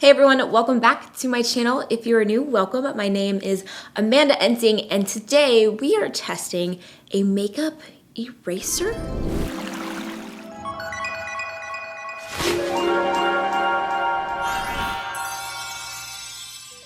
Hey everyone, welcome back to my channel. If you're new, welcome. My name is AmandaEnsing, and today we are testing a makeup eraser.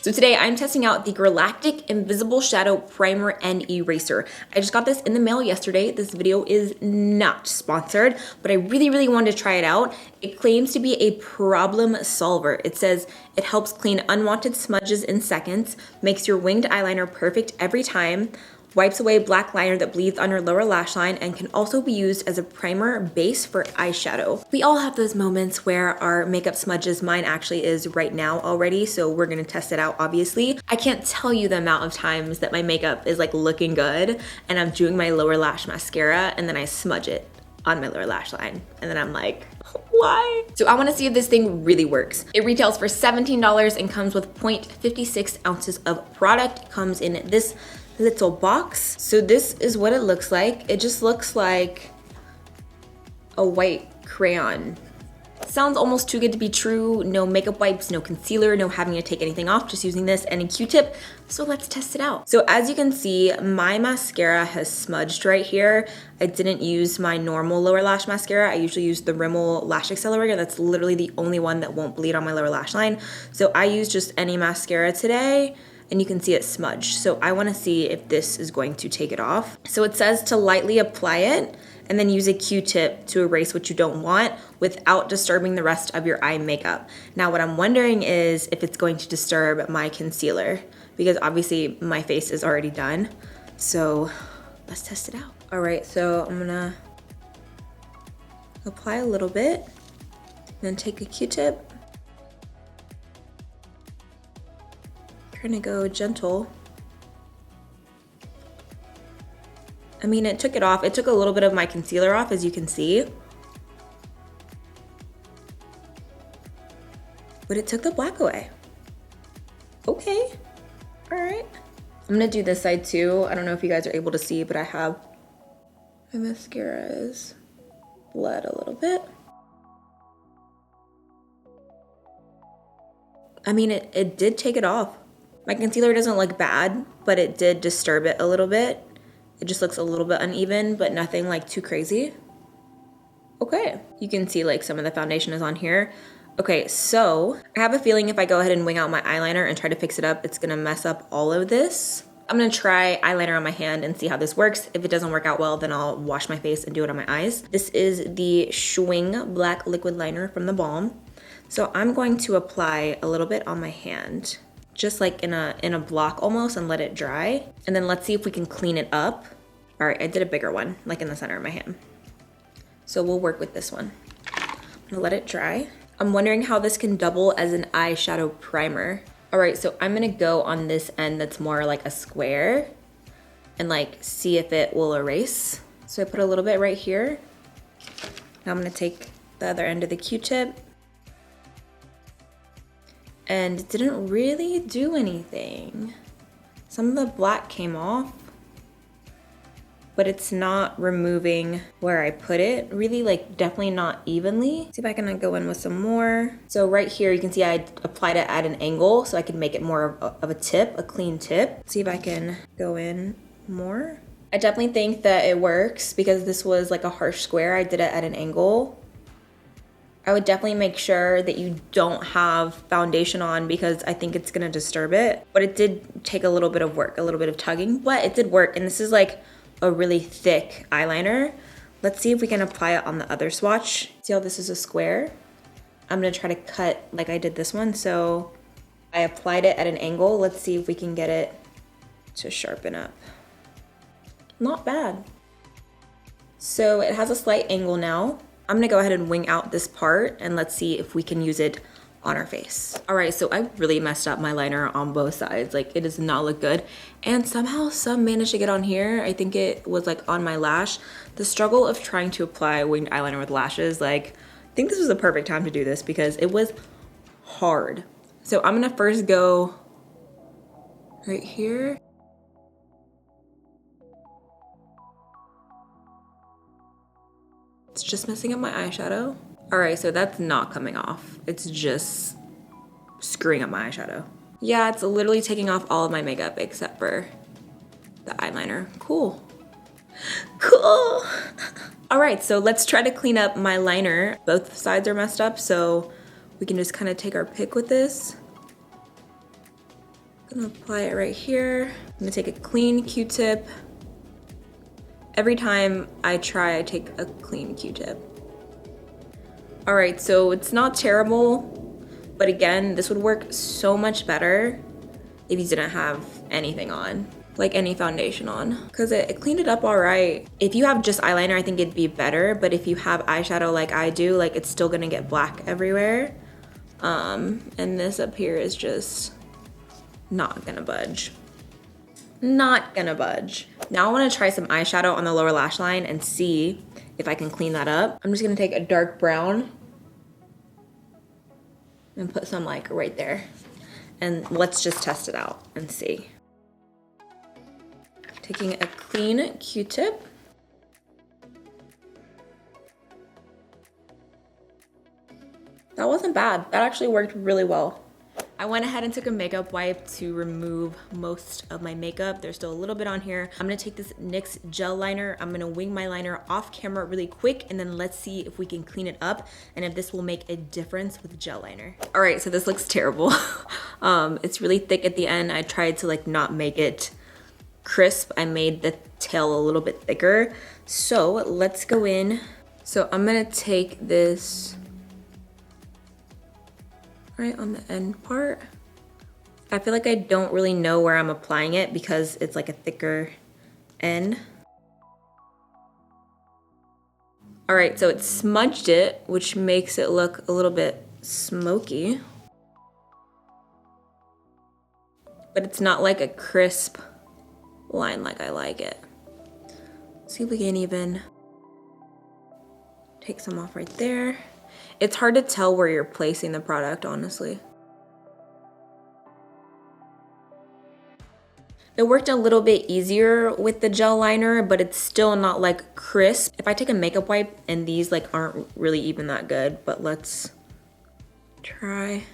So today I'm testing out the Galactic Invisible Shadow Primer and Eraser. I just got this in the mail yesterday. This video is not sponsored, but I really wanted to try it out. It claims to be a problem solver. It says it helps clean unwanted smudges in seconds, makes your winged eyeliner perfect every time, wipes away black liner that bleeds on your lower lash line, and can also be used as a primer base for eyeshadow. We all have those moments where our makeup smudges, mine actually is right now already, so we're gonna test it out obviously. I can't tell you the amount of times that my makeup is like looking good and I'm doing my lower lash mascara and then I smudge it on my lower lash line and then I'm like, why? So I wanna see if this thing really works. It retails for $17 and comes with 0.56 ounces of product. It comes in this little box. So this is what it looks like. It just looks like a white crayon. Sounds almost too good to be true. No makeup wipes, no concealer, no having to take anything off, just using this and a Q-tip. So let's test it out. So as you can see, my mascara has smudged right here. I didn't use my normal lower lash mascara. I usually use the Rimmel Lash Accelerator. That's literally the only one that won't bleed on my lower lash line. So I used just any mascara today, and you can see it smudged. So I wanna see if this is going to take it off. So it says to lightly apply it and then use a Q-tip to erase what you don't want without disturbing the rest of your eye makeup. Now what I'm wondering is if it's going to disturb my concealer, because obviously my face is already done. So let's test it out. All right, so I'm gonna apply a little bit, then take a Q-tip. Trying to go gentle. I mean, it took it off. It took a little bit of my concealer off, as you can see. But it took the black away. Okay, all right. I'm gonna do this side too. I don't know if you guys are able to see, but I have, my mascara is bled a little bit. I mean, it did take it off. My concealer doesn't look bad, but it did disturb it a little bit. It just looks a little bit uneven, but nothing like too crazy. Okay, you can see like some of the foundation is on here. Okay, so I have a feeling if I go ahead and wing out my eyeliner and try to fix it up, it's gonna mess up all of this. I'm gonna try eyeliner on my hand and see how this works. If it doesn't work out well, then I'll wash my face and do it on my eyes. This is the Schwing Black Liquid Liner from the Balm. So I'm going to apply a little bit on my hand, just like in a block almost, and let it dry. And then let's see if we can clean it up. All right, I did a bigger one, like in the center of my hand. So we'll work with this one. I'm gonna let it dry. I'm wondering how this can double as an eyeshadow primer. All right, so I'm gonna go on this end that's more like a square and like see if it will erase. So I put a little bit right here. Now I'm gonna take the other end of the Q-tip, and it didn't really do anything. Some of the black came off, but it's not removing where I put it. Really, like, definitely not evenly. See if I can go in with some more. So right here, you can see I applied it at an angle so I can make it more of a tip, a clean tip. See if I can go in more. I definitely think that it works because this was like a harsh square. I did it at an angle. I would definitely make sure that you don't have foundation on because I think it's gonna disturb it. But it did take a little bit of work, a little bit of tugging, but it did work. And this is like a really thick eyeliner. Let's see if we can apply it on the other swatch. See how this is a square? I'm gonna try to cut like I did this one. So I applied it at an angle. Let's see if we can get it to sharpen up. Not bad. So it has a slight angle now. I'm gonna go ahead and wing out this part and let's see if we can use it on our face. All right, so I really messed up my liner on both sides. Like, it does not look good. And somehow some managed to get on here. I think it was like on my lash. The struggle of trying to apply winged eyeliner with lashes, like, I think this was the perfect time to do this because it was hard. So I'm gonna first go right here. It's just messing up my eyeshadow. All right, so that's not coming off. It's just screwing up my eyeshadow. Yeah, it's literally taking off all of my makeup except for the eyeliner. Cool. Cool. All right, so let's try to clean up my liner. Both sides are messed up, so we can just kind of take our pick with this. I'm gonna apply it right here. I'm gonna take a clean Q-tip. Every time I try, I take a clean Q-tip. All right, so it's not terrible, but again, this would work so much better if you didn't have anything on, like any foundation on, because it cleaned it up all right. If you have just eyeliner, I think it'd be better, but if you have eyeshadow like I do, like it's still gonna get black everywhere. And this up here is just not gonna budge. Not gonna budge. Now I wanna try some eyeshadow on the lower lash line and see if I can clean that up. I'm just gonna take a dark brown and put some like right there. And let's just test it out and see. Taking a clean Q-tip. That wasn't bad. That actually worked really well. I went ahead and took a makeup wipe to remove most of my makeup. There's still a little bit on here. I'm gonna take this NYX gel liner. I'm gonna wing my liner off camera really quick, and then let's see if we can clean it up and if this will make a difference with gel liner. All right, so this looks terrible. It's really thick at the end. I tried to like not make it crisp. I made the tail a little bit thicker. So let's go in. So I'm gonna take this right on the end part. I feel like I don't really know where I'm applying it because it's like a thicker end. All right, so it smudged it, which makes it look a little bit smoky. But it's not like a crisp line like I like it. Let's see if we can even take some off right there. It's hard to tell where you're placing the product, honestly. It worked a little bit easier with the gel liner, but it's still not like crisp. If I take a makeup wipe and these like aren't really even that good, but let's try.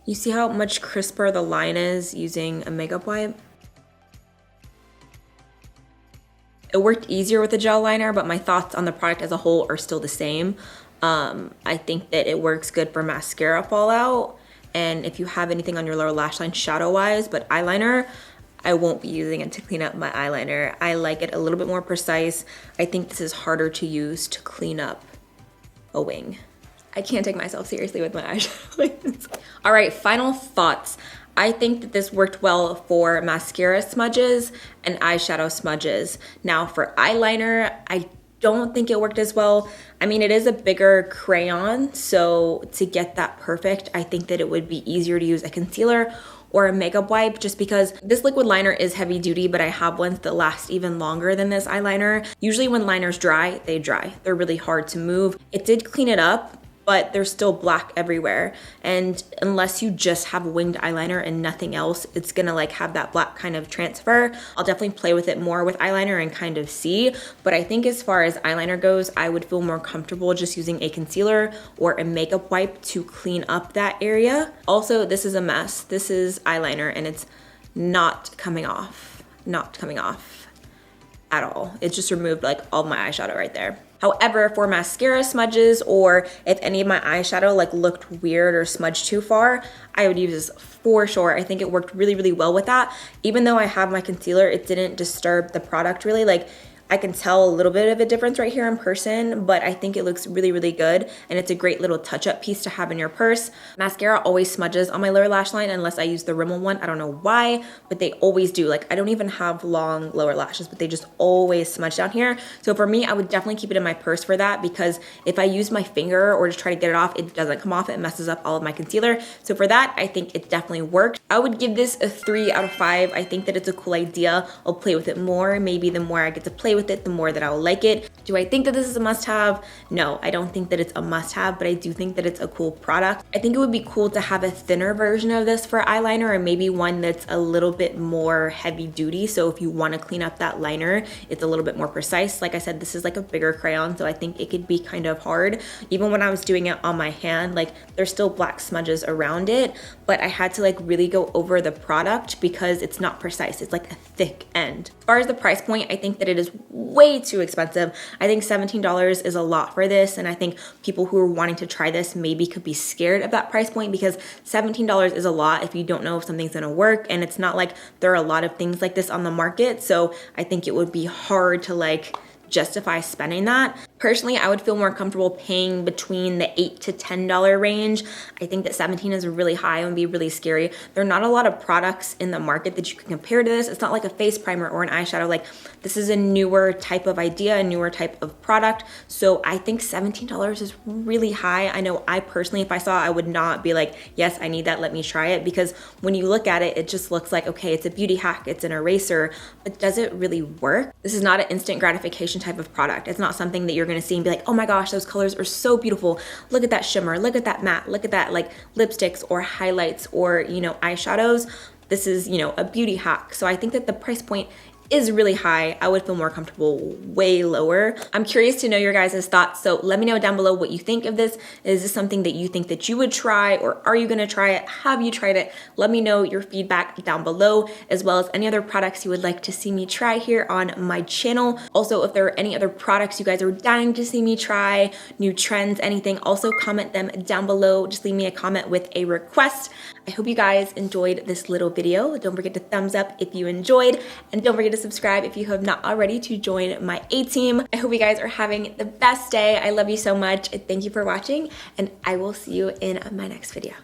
You see how much crisper the line is using a makeup wipe? It worked easier with the gel liner, but my thoughts on the product as a whole are still the same. I think that it works good for mascara fallout, and if you have anything on your lower lash line shadow-wise, but eyeliner, I won't be using it to clean up my eyeliner. I like it a little bit more precise. I think this is harder to use to clean up a wing. I can't take myself seriously with my eyeshadow like this. All right, final thoughts. I think that this worked well for mascara smudges and eyeshadow smudges. Now for eyeliner, I don't think it worked as well. I mean, it is a bigger crayon, so to get that perfect, I think that it would be easier to use a concealer or a makeup wipe, just because this liquid liner is heavy duty, but I have ones that last even longer than this eyeliner. Usually when liners dry, they dry. They're really hard to move. It did clean it up, but there's still black everywhere. And unless you just have winged eyeliner and nothing else, it's gonna like have that black kind of transfer. I'll definitely play with it more with eyeliner and kind of see, but I think as far as eyeliner goes, I would feel more comfortable just using a concealer or a makeup wipe to clean up that area. Also, this is a mess. This is eyeliner and it's not coming off at all. It just removed like all my eyeshadow right there. However, for mascara smudges, or if any of my eyeshadow like looked weird or smudged too far, I would use this for sure. I think it worked really, really well with that. Even though I have my concealer, it didn't disturb the product really. Like, I can tell a little bit of a difference right here in person, but I think it looks really, really good. And it's a great little touch-up piece to have in your purse. Mascara always smudges on my lower lash line unless I use the Rimmel one. I don't know why, but they always do. Like, I don't even have long lower lashes, but they just always smudge down here. So for me, I would definitely keep it in my purse for that, because if I use my finger or just try to get it off, it doesn't come off. It messes up all of my concealer. So for that, I think it definitely worked. I would give this a 3 out of 5. I think that it's a cool idea. I'll play with it more. Maybe the more I get to play with with it, the more that I'll like it. Do I think that this is a must-have? No, I don't think that it's a must-have, but I do think that it's a cool product. I think it would be cool to have a thinner version of this for eyeliner, or maybe one that's a little bit more heavy duty. So if you want to clean up that liner, it's a little bit more precise. Like I said, this is like a bigger crayon, so I think it could be kind of hard. Even when I was doing it on my hand, like there's still black smudges around it, but I had to like really go over the product because it's not precise. It's like a thick end. As far as the price point, I think that it is way too expensive. I think $17 is a lot for this, and I think people who are wanting to try this maybe could be scared of that price point because $17 is a lot if you don't know if something's gonna work, and it's not like there are a lot of things like this on the market, so I think it would be hard to like justify spending that. Personally, I would feel more comfortable paying between the $8 to $10 range. I think that 17 is really high and would be really scary. There are not a lot of products in the market that you can compare to this. It's not like a face primer or an eyeshadow. Like this is a newer type of idea, a newer type of product. So I think $17 is really high. I know I personally, if I saw it, I would not be like, yes, I need that, let me try it. Because when you look at it, it just looks like, okay, it's a beauty hack, it's an eraser, but does it really work? This is not an instant gratification type of product. It's not something that you're gonna see and be like, oh my gosh, those colors are so beautiful. Look at that shimmer, look at that matte, look at that like lipsticks or highlights or, you know, eyeshadows. This is, you know, a beauty hack. So I think that the price point is really high. I would feel more comfortable way lower. I'm curious to know your guys' thoughts, so let me know down below what you think of this. Is this something that you think that you would try, or are you gonna try it? Have you tried it? Let me know your feedback down below, as well as any other products you would like to see me try here on my channel. Also, if there are any other products you guys are dying to see me try, new trends, anything, also comment them down below. Just leave me a comment with a request. I hope you guys enjoyed this little video. Don't forget to thumbs up if you enjoyed, and don't forget to subscribe if you have not already to join my A-team. I hope you guys are having the best day. I love you so much. Thank you for watching, and I will see you in my next video.